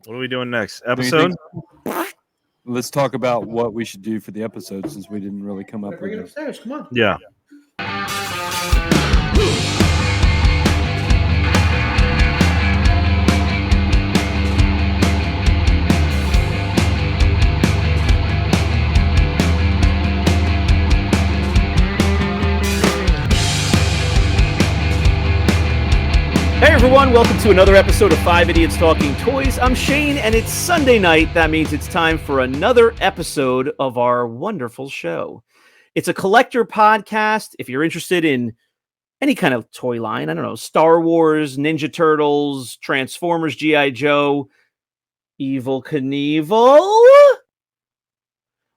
What are we doing next? Do you Episode? think- Let's talk about what we should do for the episode since we didn't really come up Bring it with it. upstairs. Come on. Yeah. Hey everyone, welcome to another episode of 5 Idiots Talking Toys. I'm Shane, and it's Sunday night. That means it's time for another episode of our wonderful show. It's a collector podcast. If you're interested in any kind of toy line, I don't know, Star Wars, Ninja Turtles, Transformers, G.I. Joe, Evel Knievel,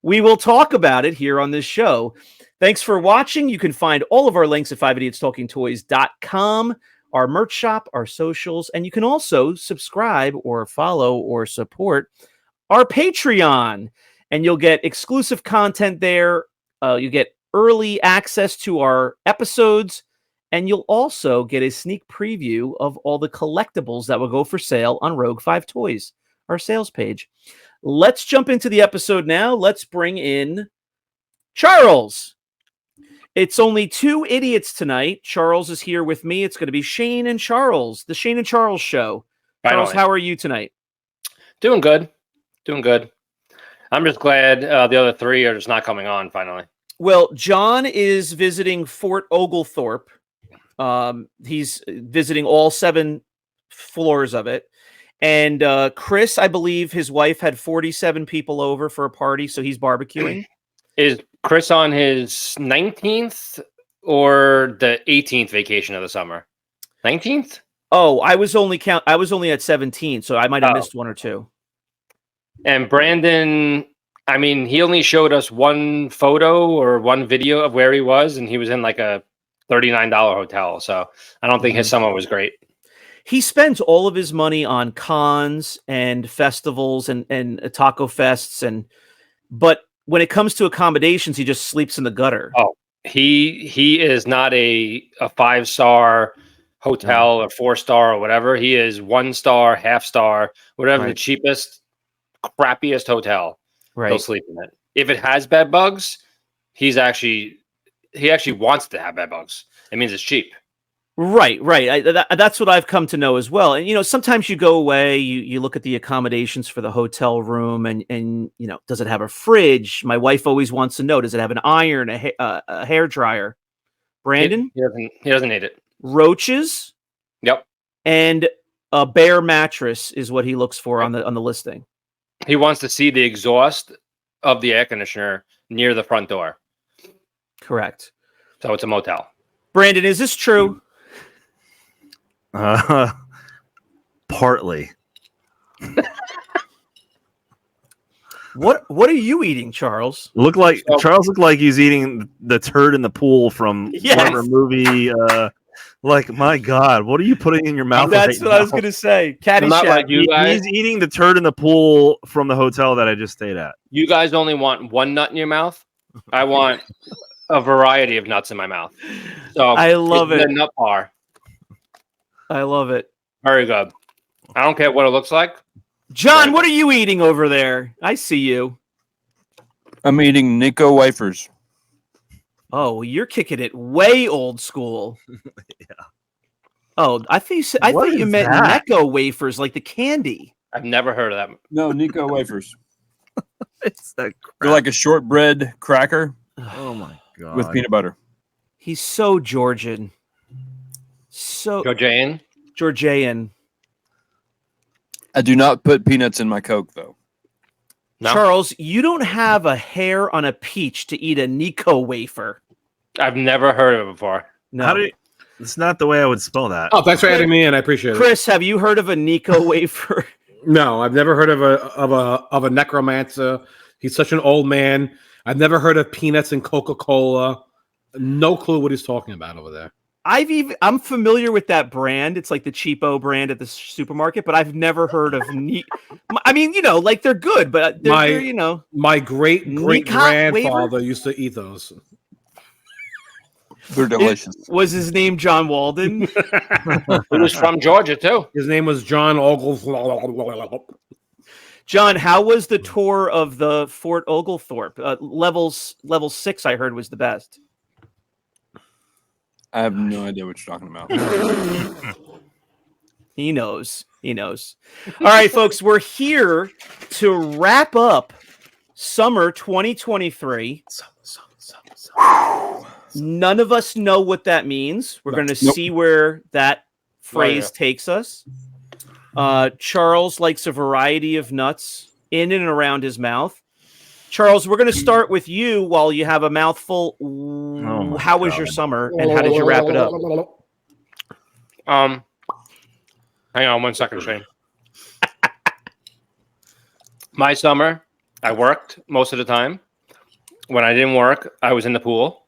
we will talk about it here on this show. Thanks for watching. You can find all of our links at 5idiotstalkingtoys.com. Our merch shop, our socials, and you can also subscribe or follow or support our Patreon, and you'll get exclusive content there. You get early access to our episodes, and you'll also get a sneak preview of all the collectibles that will go for sale on Rogue 5 Toys, our sales page. Let's jump into the episode now. Let's bring in Charles. It's only two idiots tonight. Charles is here with me. It's going to be Shane and Charles, the Shane and Charles show. Charles, how are you tonight? Doing good. Doing good. I'm just glad the other three are just not coming on finally. Well, John is visiting Fort Oglethorpe. He's visiting all 7 floors of it. And Chris, I believe his wife had 47 people over for a party, so he's barbecuing. Is Chris on his 19th or the 18th vacation of the summer? 19th? Oh, I was only at 17, so I might have missed one or two. And Brandon, I mean, he only showed us one photo or one video of where he was, and he was in like a $39 hotel. So I don't think his summer was great. He spends all of his money on cons and festivals and taco fests, but when it comes to accommodations, he just sleeps in the gutter. Oh, he is not a 5-star hotel or 4-star or whatever. He is 1-star, half-star, whatever the cheapest, crappiest hotel. Right. He'll sleep in it. If it has bed bugs, he actually wants to have bed bugs. It means it's cheap. Right. That's what I've come to know as well. And, sometimes you go away, you look at the accommodations for the hotel room and does it have a fridge? My wife always wants to know, does it have an iron, a hair dryer? Brandon? He doesn't need it. Roaches? Yep. And a bare mattress is what he looks for on the listing. He wants to see the exhaust of the air conditioner near the front door. Correct. So it's a motel. Brandon, is this true? Partly. What are you eating, Charles? Charles looked like he's eating the turd in the pool from whatever movie. Like, my God, what are you putting in your mouth? That's what I was going to say. Caddyshack. Like you guys. He's eating the turd in the pool from the hotel that I just stayed at. You guys only want one nut in your mouth. I want a variety of nuts in my mouth. So I love it. The nut bar. I love it. Very good. I don't care what it looks like. John, what are you eating over there? I see you. I'm eating Nico wafers. Oh, you're kicking it way old school. Yeah. Oh, I thought you meant Necco wafers, like the candy. I've never heard of that. No, Nico wafers. It's that crap. They're like a shortbread cracker Oh my God. with peanut butter. He's so Georgian. So Georgian. I do not put peanuts in my Coke, though. No. Charles, you don't have a hair on a peach to eat a Nico wafer. I've never heard of it before. No. It's not the way I would spell that. Oh, thanks for adding me in. I appreciate it. Chris, have you heard of a Nico wafer? No, I've never heard of a necromancer. He's such an old man. I've never heard of peanuts and Coca-Cola. No clue what he's talking about over there. I'm familiar with that brand. It's like the cheapo brand at the supermarket, but I've never heard of I mean, like they're good, but they're my great grandfather used to eat those. They're delicious. Was his name John Walden? He was from Georgia too. His name was John Ogle. John, how was the tour of the Fort Oglethorpe? Level 6, I heard, was the best. I have no idea what you're talking about. He knows. All right, folks, we're here to wrap up summer 2023. None of us know what that means. We're going to see where that phrase takes us. Charles likes a variety of nuts in and around his mouth. Charles, we're going to start with you while you have a mouthful. How was your summer and how did you wrap it up? Hang on 1 second, Shane. My summer, I worked most of the time. When I didn't work, I was in the pool.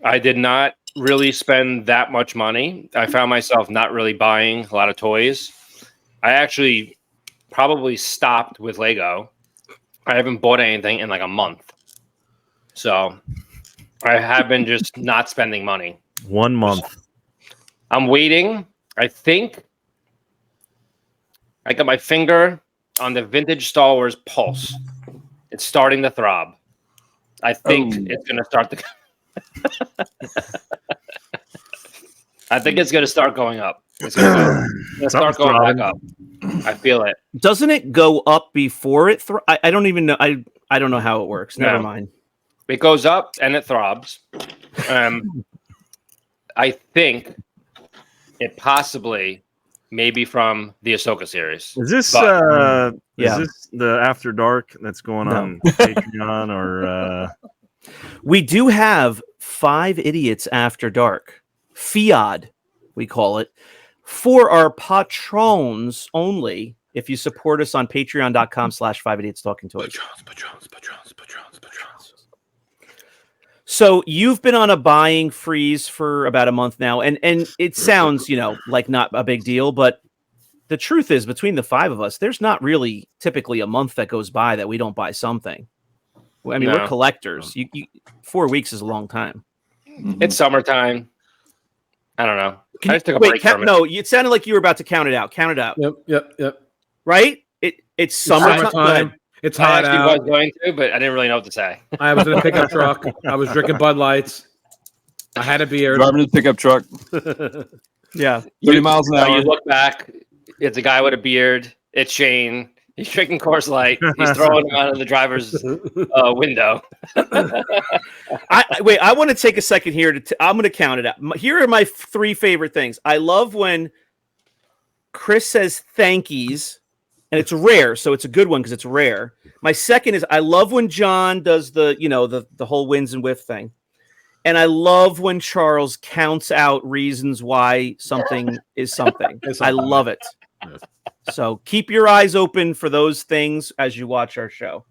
I did not really spend that much money. I found myself not really buying a lot of toys. I actually probably stopped with Lego. I haven't bought anything in like a month. So I have been just not spending money. 1 month. I'm waiting. I think I got my finger on the vintage Star Wars Pulse. It's starting to throb. I think it's going to start to... I think it's going to start going up. It's going to start going back up. I feel it. Doesn't it go up before it? I don't even know. I don't know how it works. Never mind. It goes up and it throbs. I think it possibly maybe from the Ahsoka series. Is this this the After Dark that's going on Patreon or? We do have 5 Idiots After Dark, FIAD, we call it, for our patrons only. If you support us on patreon.com/5idiotstalkingtoys. Patrons. So you've been on a buying freeze for about a month now, and it sounds, like not a big deal, but the truth is, between the 5 of us, there's not really typically a month that goes by that we don't buy something. I mean, we're collectors. 4 weeks is a long time. It's summertime. I don't know. I just took a break from it. No, it sounded like you were about to count it out. Count it out. Yep. Right? It's summertime. It's hot I actually out. was going to, but I didn't really know what to say. I was in a pickup truck. I was drinking Bud Lights. I had a beard. Driving a pickup truck. Yeah. 30 miles an hour. You look back, it's a guy with a beard. It's Shane. He's drinking Coors Light. He's throwing them out of the driver's window. I want to take a second here. I'm going to count it out. Here are my 3 favorite things. I love when Chris says thankies, and it's rare, so it's a good one because it's rare. My second is I love when John does the whole wins and whiff thing. And I love when Charles counts out reasons why something is something. I love it. So keep your eyes open for those things as you watch our show.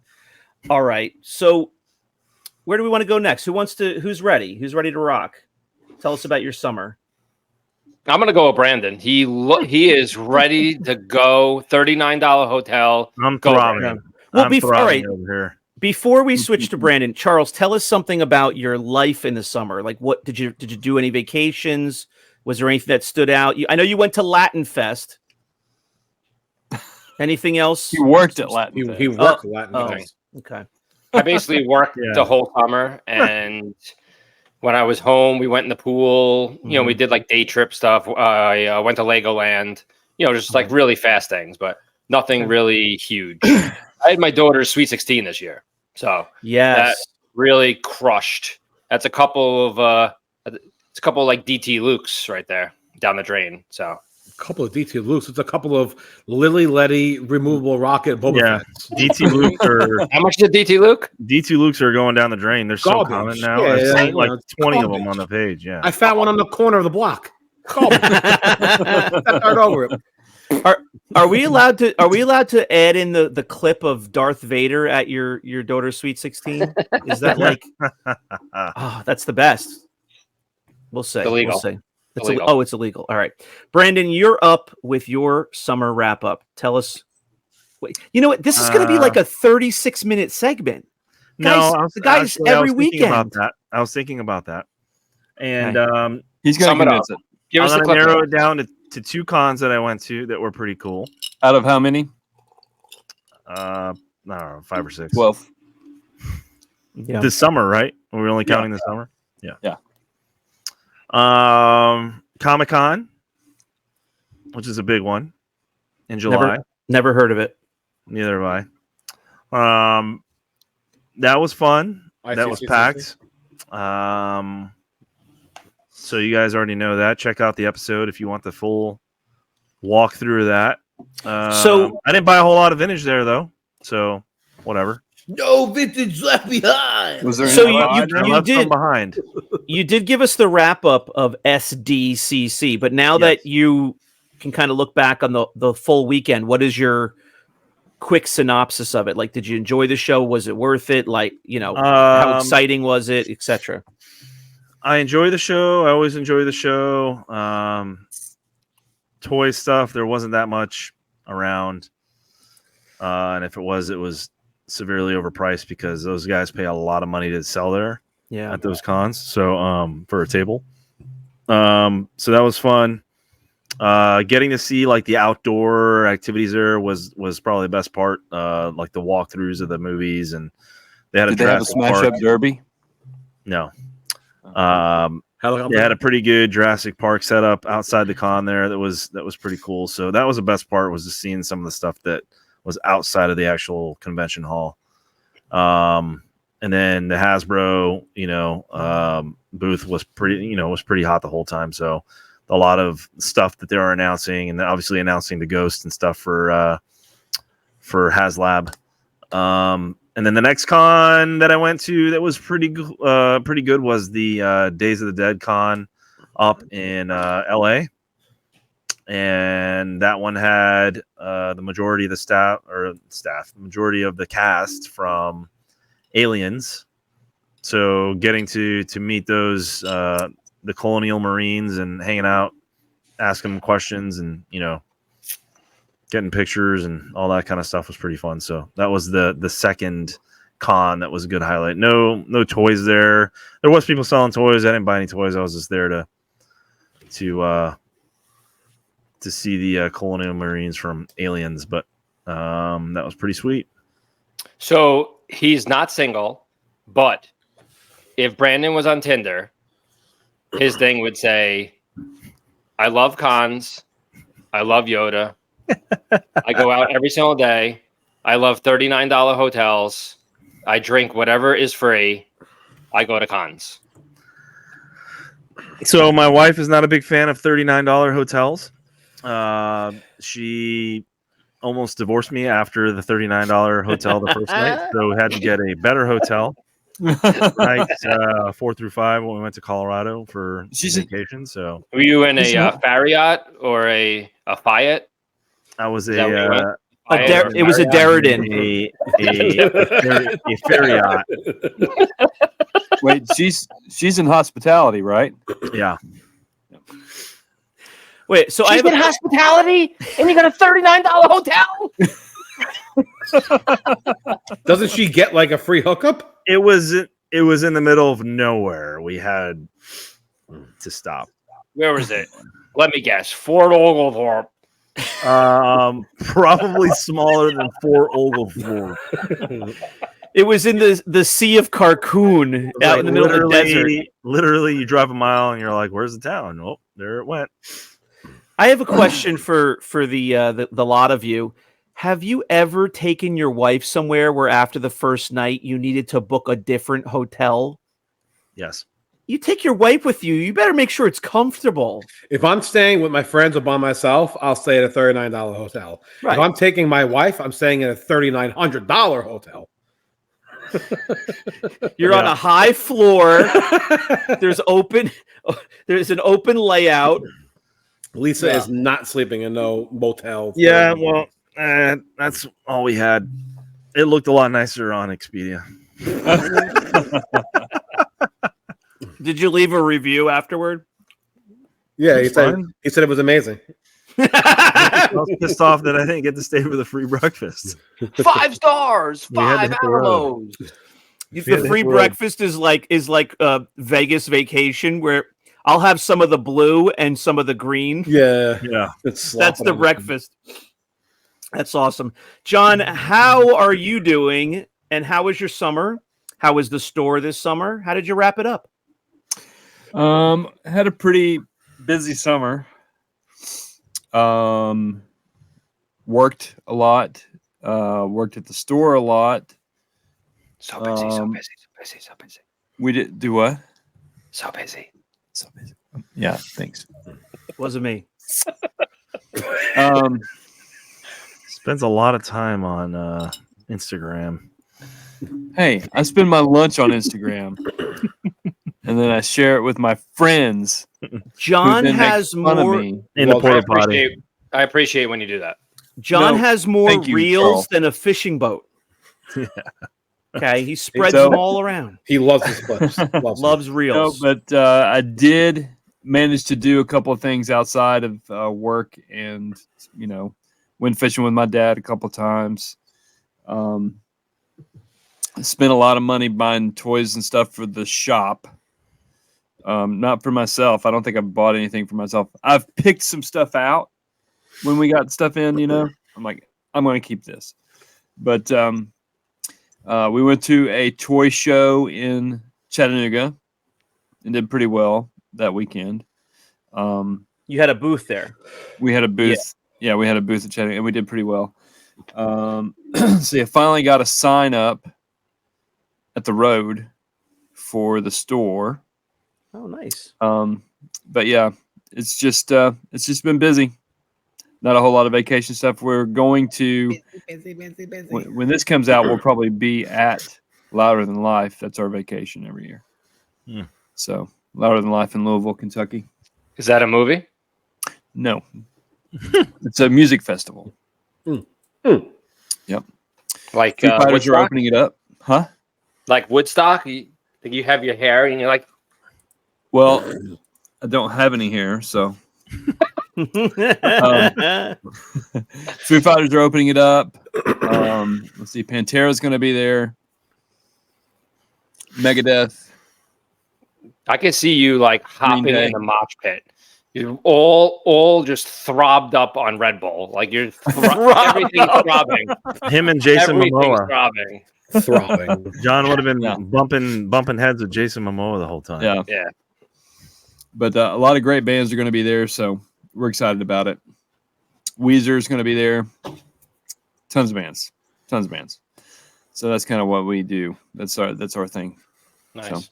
All right. So where do we want to go next? Who's ready? Who's ready to rock? Tell us about your summer. I'm going to go with Brandon. He is ready to go. $39 hotel. I'm throbbing. Well, before we switch to Brandon, Charles, tell us something about your life in the summer. Like, what did you do? Any vacations? Was there anything that stood out? I know you went to Latin Fest. Anything else? He worked at Latin Fest. He worked at Latin Fest. Okay. I basically worked the whole summer, and when I was home, we went in the pool. We did like day trip stuff. I went to Legoland. Just like really fast things, but nothing really huge. I had my daughter's Sweet 16 this year, so that really crushed. That's a couple of like DT Lukes right there down the drain. So. Couple of DT Lukes. It's a couple of Lily Letty removable rocket Boba Fetts. DT Lukes are how much is DT Luke? DT Lukes are going down the drain. They're so common now. I've seen like 20 of them on the page. Yeah, I found one on the corner of the block. Start over it. Are we allowed to add in the clip of Darth Vader at your daughter's Sweet 16? Is that like that's the best? We'll say. Illegal. We'll say. It's illegal. All right. Brandon, you're up with your summer wrap up. Tell us. You know what? This is going to be like a 36-minute segment. Guys, every weekend. I was thinking about that. And he's going to convince it. Give us I'm going to narrow it down to 2 cons that I went to that were pretty cool. Out of how many? I don't know, 5 or 6. 12. Yeah. This summer, right? Are we only Yeah. counting this summer? Yeah. Yeah. Comic-Con, which is a big one in July. Never heard of it. Neither have I. That was fun. That was packed. So you guys already know that. Check out the episode if you want the full walkthrough of that. So- I didn't buy a whole lot of vintage there though. So whatever. No vintage left behind. Was there So any you- odd- I you left some did- behind. You did give us the wrap up of SDCC, but now that you can kind of look back on the full weekend, what is your quick synopsis of it? Like, did you enjoy the show? Was it worth it? Like, how exciting was it, etc.? I enjoy the show. I always enjoy the show. Toy stuff, there wasn't that much around. And if it was severely overpriced because those guys pay a lot of money to sell there at those cons. So for a table. So that was fun. Getting to see like the outdoor activities there was probably the best part. Like the walkthroughs of the movies, and they had Did they have a Jurassic smash Park. up derby? No. They had a pretty good Jurassic Park setup outside the con there. That was pretty cool. So that was the best part, was just seeing some of the stuff that was outside of the actual convention hall. And then the Hasbro, booth was pretty hot the whole time. So a lot of stuff that they are announcing, and obviously announcing the Ghost and stuff for HasLab. And then the next con that I went to that was pretty good was the Days of the Dead con up in LA. And that one had the majority of the majority of the cast from Aliens. So getting to meet those the Colonial Marines and hanging out, asking them questions, and getting pictures and all that kind of stuff was pretty fun. So that was the second con that was a good highlight. No toys there. There was people selling toys. I didn't buy any toys. I was just there to see the Colonial Marines from Aliens, but that was pretty sweet. So he's not single, but if Brandon was on Tinder, his thing would say, I love cons. I love Yoda. I go out every single day. I love $39 hotels. I drink whatever is free. I go to cons. So my wife is not a big fan of $39 hotels. She almost divorced me after the $39 hotel the first night, so we had to get a better hotel. Nights 4 through 5 when we went to Colorado for vacation. So were you in a Farriot or a Fayette? I was Is that where you went? It was a Derridin. A Farriot. Wait, she's in hospitality, right? Yeah. Wait, so She's in hospitality, and you got a $39 hotel? Doesn't she get like a free hookup? It was in the middle of nowhere. We had to stop. Where was it? Let me guess. Fort Oglethorpe. Probably smaller than Fort Oglethorpe. It was in the Sea of Carcoon, out in the middle of the desert. Literally, you drive a mile and you're like, "Where's the town?" Oh, there it went. I have a question for the lot of you. Have you ever taken your wife somewhere where after the first night you needed to book a different hotel? Yes. You take your wife with you. You better make sure it's comfortable. If I'm staying with my friends or by myself, I'll stay at a $39 hotel. Right. If I'm taking my wife, I'm staying at a $3,900 hotel. You're on a high floor. There's an open layout. Lisa is not sleeping in no motel. Yeah, well, that's all we had. It looked a lot nicer on Expedia. Did you leave a review afterward? Yeah, he said it was amazing. I was pissed off that I didn't get to stay for the free breakfast. 5 stars. We had to 5 hit the road. Alamos. The free breakfast is like Vegas vacation where I'll have some of the blue and some of the green. Yeah, Yeah. it's That's the breakfast. That's awesome. John, how are you doing? And how was your summer? How was the store this summer? How did you wrap it up? Had a pretty busy summer. Worked a lot. Worked at the store a lot. So busy, so busy, so busy, so busy. We did do what? So busy. So busy. Yeah, thanks. Wasn't me. Spends a lot of time on Instagram. Hey, I spend my lunch on Instagram, and then I share it with my friends. John who then make has fun of more. me. In the I porta potty. appreciate when you do that. John No, has more thank you, reels Carl. than a fishing boat. Yeah. Okay, he spreads So- them all around. He loves his clips. Loves No, reels. but I did manage to do a couple of things outside of work, and went fishing with my dad a couple of times. Spent a lot of money buying toys and stuff for the shop. Not for myself. I don't think I've bought anything for myself. I've picked some stuff out when we got stuff in. I'm like, I'm going to keep this. But we went to a toy show in Chattanooga and did pretty well that weekend. You had a booth there. We had a booth. Yeah, we had a booth at Chattanooga, and we did pretty well. So I finally got a sign up at the road for the store. Oh, nice. But yeah, it's just been busy. Not a whole lot of vacation stuff. We're going to Busy. when this comes out, we'll probably be at Louder Than Life. That's our vacation every year. Hmm. So Louder Than Life in Louisville, Kentucky. Is that a movie? No, it's a music festival. Yep. Like Foo Fighters are Woodstock? opening it up, huh? Like Woodstock? You have your hair and you're like, Well, I don't have any hair, so Foo Fighters are opening it up. Let's see, Pantera's going to be there. Megadeth. I can see you like hopping Day. in the mosh pit. You're all just throbbed up on Red Bull. Like you're everything's throbbing. Him and Jason Everything's Momoa. throbbing. Throbbing. John would have been Yeah. bumping heads with Jason Momoa the whole time. Yeah. Yeah. But a lot of great bands are going to be there, so we're excited about it. Weezer is going to be there. Tons of bands. So that's kind of what we do. That's our thing. Nice.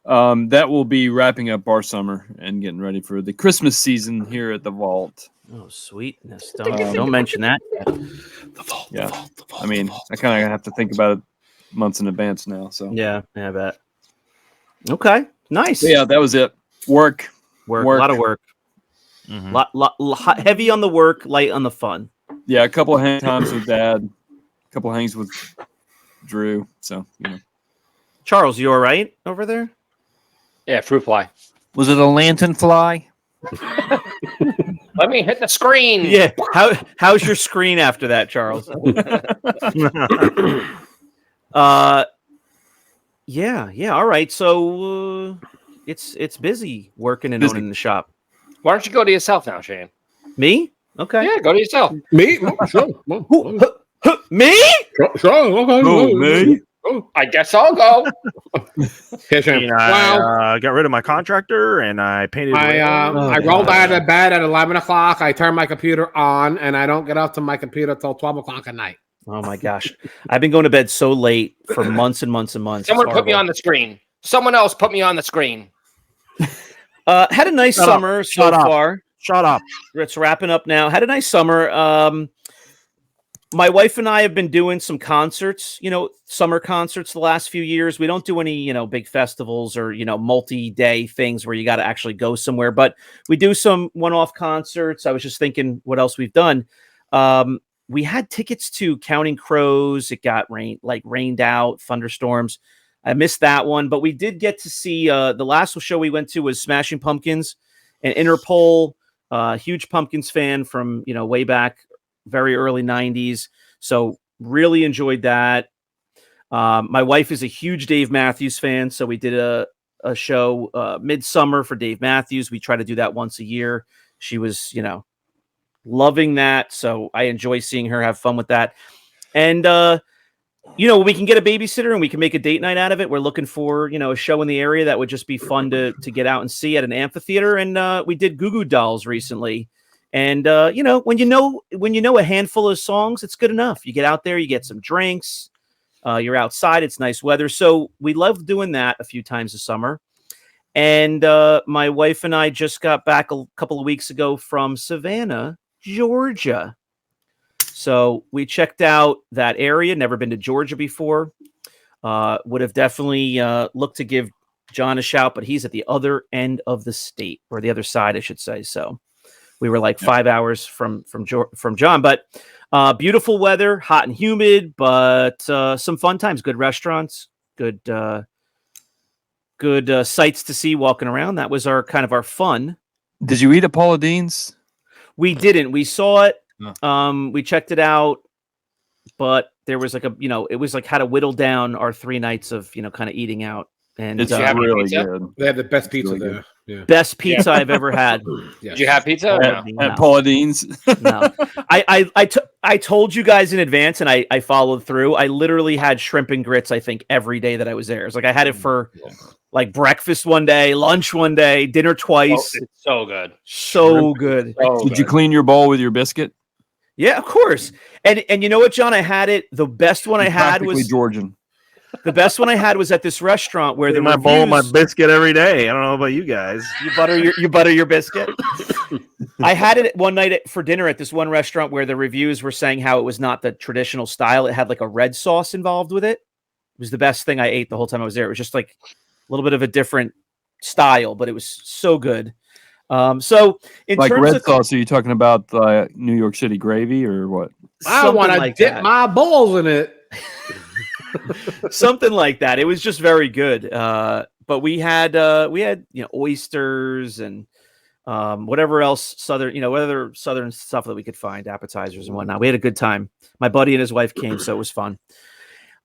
That will be wrapping up our summer and getting ready for the Christmas season here at the Vault. Oh, sweetness. Don't mention that. The vault. Yeah. The vault, the vault, I mean, the vault. I kind of have to think about it months in advance now. So Yeah, I bet. Okay, nice. So, yeah, that was it. Work. Work. work. A lot of work. Mhm. Heavy on the work, light on the fun. Yeah, a couple of hang times with Dad, a couple of hangs with Drew. So Charles, you all right over there? Yeah, fruit fly. was it a lantern fly? Let me hit the screen. Yeah. How's your screen after that, Charles? Yeah. All right. So it's busy working and Busy. owning the shop. Why don't you go to yourself now, Shane? Me? Okay. Yeah, go to yourself. Me? Oh, sure. Well, Me? sure. Okay. Oh, me? I guess I'll go. Here's Shane. And Well, I got rid of my contractor and I painted. I rolled out of bed at 11 o'clock. I turned my computer on, and I don't get up to my computer till 12 o'clock at night. Oh my gosh. I've been going to bed so late for months and months and months. Someone It's put me horrible. on the screen. Someone else put me on the screen. Had a nice Shut up. summer so Shut up. far. Shut up. It's wrapping up now. Had a nice summer. My wife and I have been doing some concerts, summer concerts the last few years. We don't do any, big festivals or, multi-day things where you got to actually go somewhere, but we do some one-off concerts. I was just thinking what else we've done. We had tickets to Counting Crows. It got rained out, thunderstorms. I missed that one, but we did get to see the last show we went to was Smashing Pumpkins and Interpol. Huge Pumpkins fan from, way back, very early 90s. So really enjoyed that. My wife is a huge Dave Matthews fan. So we did a show Midsummer for Dave Matthews. We try to do that once a year. She was, loving that. So I enjoy seeing her have fun with that. And we can get a babysitter and we can make a date night out of it. We're looking for, a show in the area that would just be fun to get out and see at an amphitheater. And we did Goo Goo Dolls recently. And when you know a handful of songs, it's good enough. You get out there, you get some drinks, you're outside, it's nice weather. So we love doing that a few times this summer. And my wife and I just got back a couple of weeks ago from Savannah, Georgia. So we checked out that area, never been to Georgia before. Would have definitely looked to give John a shout, but he's at the other end of the state, or the other side, I should say. So we were like 5 hours from John, but beautiful weather, hot and humid, but some fun times, good restaurants, good sights to see walking around. That was our fun. Did you eat at Paula Dean's? We didn't. We saw it. No. We checked it out, but there was like it was like how to whittle down our 3 nights of, kind of eating out. And It's have really pizza? good. They have the best pizza really there. Yeah. best pizza I've ever had. Yes. Did you have pizza? Or no? No. At Paula Dean's? No, I told you guys in advance, and I followed through. I literally had shrimp and grits, I think, every day that I was there. It's like I had it for like breakfast one day, lunch one day, dinner Oh, twice. it's so good. So good. So Did you good. clean your bowl with your biscuit? Yeah, of course. And you know what, John? I had it. The best one I had Practically was Georgian. the best one I had was at this restaurant where the In my bowl, my reviews- biscuit every day. I don't know about you guys. You butter your biscuit. I had it one night for dinner at this one restaurant where the reviews were saying how it was not the traditional style. It had like a red sauce involved with it. It was the best thing I ate the whole time I was there. It was just like a little bit of a different style, but it was so good. So in Like terms red of sauce, are you talking about New York City gravy or what? I something want to like dip that. my balls in it. Something like that. It was just very good. But we had oysters and whatever else whatever southern stuff that we could find, appetizers and whatnot. We had a good time. My buddy and his wife came, so it was fun.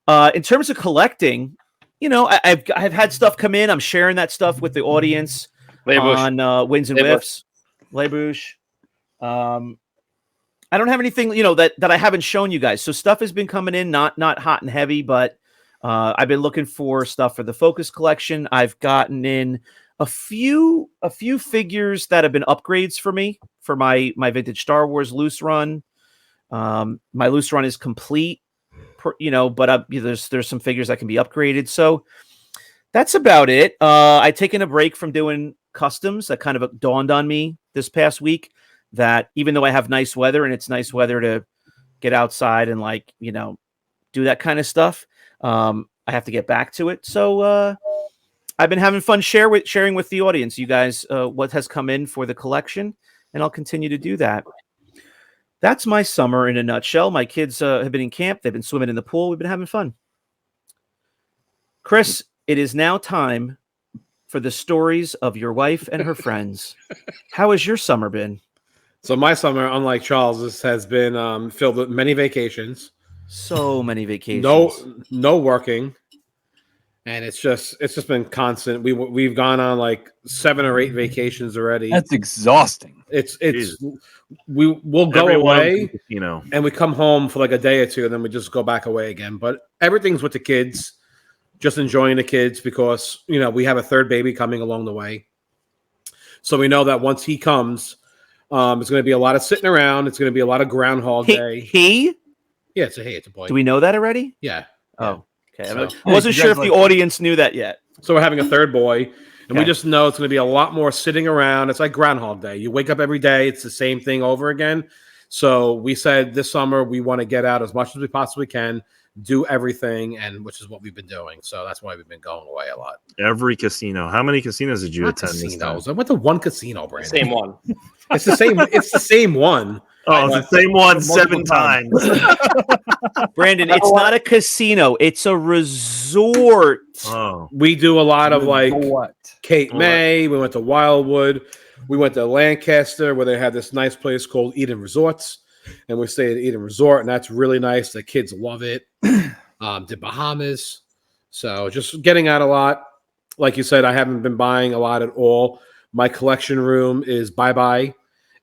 In terms of collecting, I've had stuff come in. I'm sharing that stuff with the audience Lebush. on Wins and Lebush. Whiffs. Lebush. I don't have anything, that I haven't shown you guys. So stuff has been coming in, not hot and heavy, but I've been looking for stuff for the Focus collection. I've gotten in a few figures that have been upgrades for me for my vintage Star Wars loose run. My loose run is complete, but there's some figures that can be upgraded. So that's about it. I've taken a break from doing customs. That kind of dawned on me this past week that even though I have nice weather and it's nice weather to get outside and do that kind of stuff, I have to get back to it. So I've been having fun sharing with the audience, you guys, what has come in for the collection, and I'll continue to do that. That's my summer in a nutshell. My kids have been in camp. They've been swimming in the pool. We've been having fun. Chris, it is now time for the stories of your wife and her friends. How has your summer been? So my summer, unlike Charles's, has been filled with many vacations. So many vacations. No working, and it's just been constant. We've gone on like 7 or 8 vacations already. That's exhausting. We'll go Every one of them away, is a casino. and we come home for like a day or two, and then we just go back away again. But everything's with the kids, just enjoying the kids because we have a third baby coming along the way. So we know that once he comes, it's going to be a lot of sitting around. It's going to be a lot of Groundhog Day. He? Yeah, it's a boy. Do we know that already? Yeah. Oh, okay. So- I wasn't sure if the Congratulations. audience knew that yet. So we're having a third boy, and we Okay. just know it's going to be a lot more sitting around. It's like Groundhog Day. You wake up every day, it's the same thing over again. So we said this summer we want to get out as much as we possibly can, do everything, and which is what we've been doing. So that's why we've been going away a lot. Every casino. How many casinos did you Not attend this time? casinos. I went to one casino, Brandon. Same one. It's the same. It's the same one. Oh, it's the same one Multiple 7 times. Brandon, it's not a casino. It's a resort. Oh, We do a lot of like What? Cape May. We went to Wildwood. We went to Lancaster, where they have this nice place called Eden Resorts, and we stayed at Eden Resort, and that's really nice. The kids love it. The Bahamas. So just getting out a lot. Like you said, I haven't been buying a lot at all. My collection room is bye-bye.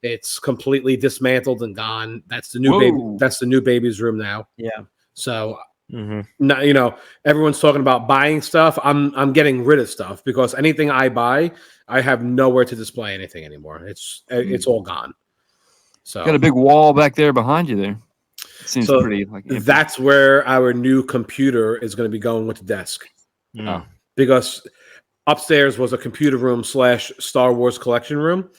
It's completely dismantled and gone. That's the new baby. Whoa. That's the new baby's room now. Yeah. So, Mhm. everyone's talking about buying stuff. I'm getting rid of stuff because anything I buy, I have nowhere to display anything anymore. It's all gone. So Got a big wall back there behind you there. Seems So pretty like empty. that's where our new computer is going to be going with the desk. Mm. Because upstairs was a computer room / Star Wars collection room.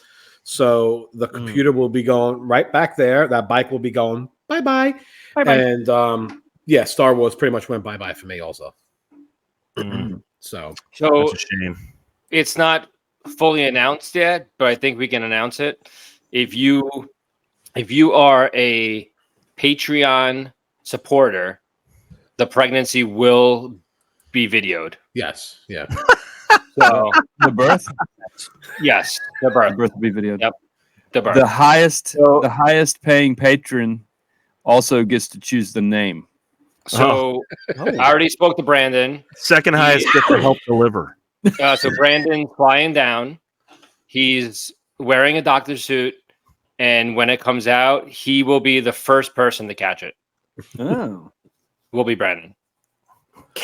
So the computer will be going right back there. That bike will be going bye-bye. And Star Wars pretty much went bye-bye for me also. Mm. So So That's a shame. it's not fully announced yet, but I think we can announce it. If you are a Patreon supporter, the pregnancy will be videoed. yes, yeah. So The birth. yes, the The birth, birth will be videoed. Yep. the birth. The highest, So- the highest paying patron also gets to choose the name. So I already spoke to Brandon. Second highest gift to help deliver. So Brandon's flying down. He's wearing a doctor suit, and when it comes out, he will be the first person to catch it. Oh, Will be Brandon.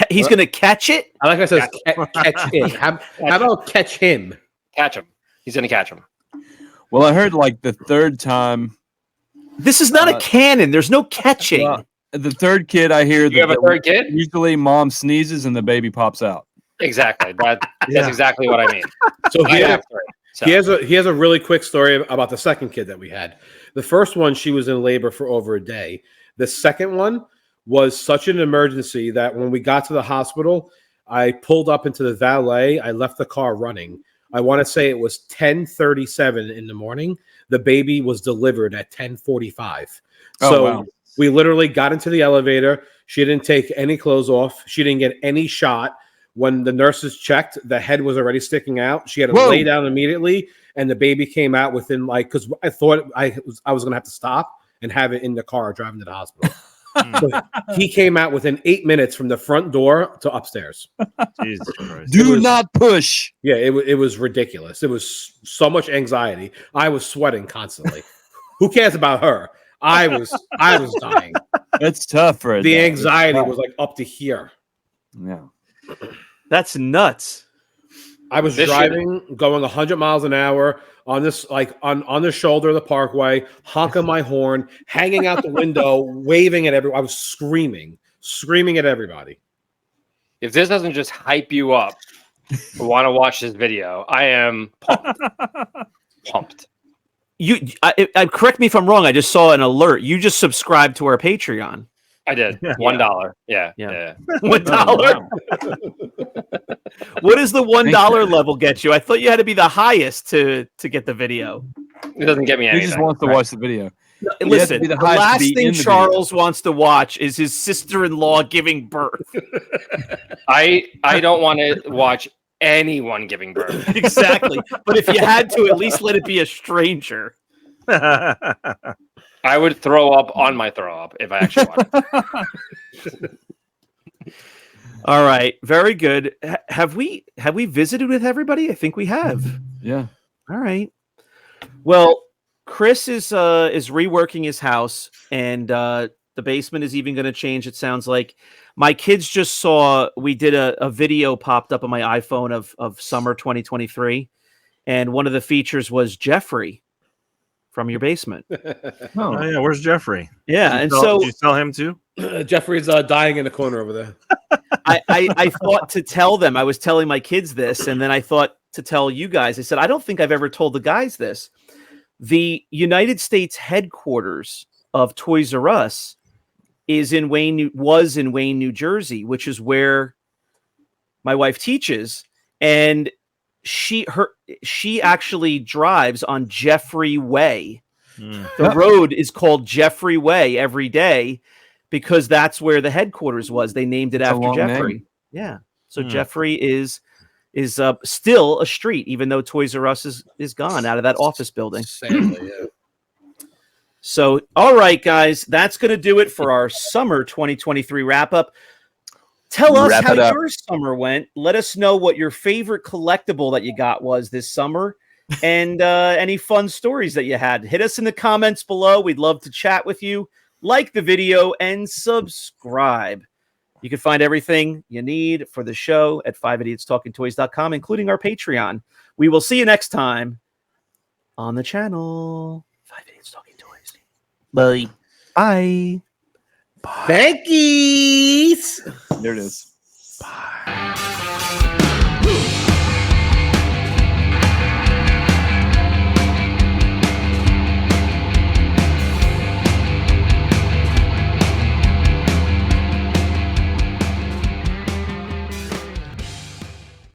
He's going to catch it? I like I said, catch him. How about catch him? Catch him. He's gonna catch him. well, I heard like the third time. This is not a cannon. There's no catching. Well, the third kid, I hear You have a that third kid? usually mom sneezes and the baby pops out. Exactly. That's Yeah. exactly what I mean. So I he have three. So. he has a really quick story about the second kid that we had. The first one, she was in labor for over a day. The second one was such an emergency that when we got to the hospital, I pulled up into the valet. I left the car running. I want to say it was 10:37 in the morning. The baby was delivered at 10:45. Oh, So wow. we literally got into the elevator. She didn't take any clothes off. She didn't get any shot. When the nurses checked, the head was already sticking out. She had to Whoa. lay down immediately, and the baby came out within because I thought I was going to have to stop and have it in the car driving to the hospital. So he came out within 8 minutes from the front door to upstairs. Jesus Christ. Do was- not push. Yeah, it was ridiculous. It was so much anxiety. I was sweating constantly. Who cares about her? I was dying. That's tough for The that. anxiety was like up to here. Yeah. That's nuts. I was This driving, going 100 miles an hour on this, like on the shoulder of the parkway, honking my horn, hanging out the window, waving at everyone. I was screaming at everybody. If this doesn't just hype you up, want to watch this video, I am pumped. Correct me if I'm wrong. I just saw an alert. You just subscribed to our Patreon. I did. Yeah. $1. Yeah. Yeah. Yeah. $1. What does the $1 level get you? I thought you had to be the highest to get the video. It doesn't get me He anything. just wants to watch the video. Listen, be the the highest to last be thing in the Charles wants to watch is his sister-in-law giving birth. I don't want to watch anyone giving birth. Exactly. But if you had to, at least let it be a stranger. I would throw up on my throw up if I actually watched. All right, very good. Have we visited with everybody? I think we have. Yeah. All right. Well, Chris is reworking his house, and the basement is even going to change. It sounds like my kids just saw we did a video popped up on my iPhone of summer 2023, and one of the features was Jeffrey from your basement. Oh yeah, where's Jeffrey? Yeah, and Did you tell him too? Jeffrey's dying in the corner over there. I thought to tell them. I was telling my kids this, and then I thought to tell you guys. I said, I don't think I've ever told the guys this. The United States headquarters of Toys R Us was in Wayne, New Jersey, which is where my wife teaches, and she actually drives on Jeffrey Way. The road is called Jeffrey Way every day because that's where the headquarters was. They named it That's a after long Jeffrey. name. Yeah. So Jeffrey is still a street, even though Toys R Us is gone out of that office building. Sadly, yeah. So, all right, guys, that's going to do it for our summer 2023 wrap up. Tell us Wrap how it up. your summer went. Let us know what your favorite collectible that you got was this summer. and any fun stories that you had. Hit us in the comments below. We'd love to chat with you. Like the video and subscribe. You can find everything you need for the show at 5idiotstalkingtoys.com, including our Patreon. We will see you next time on the channel. 5 Idiots Talking Toys. Bye. Bye. Thank you. There it is. Bye.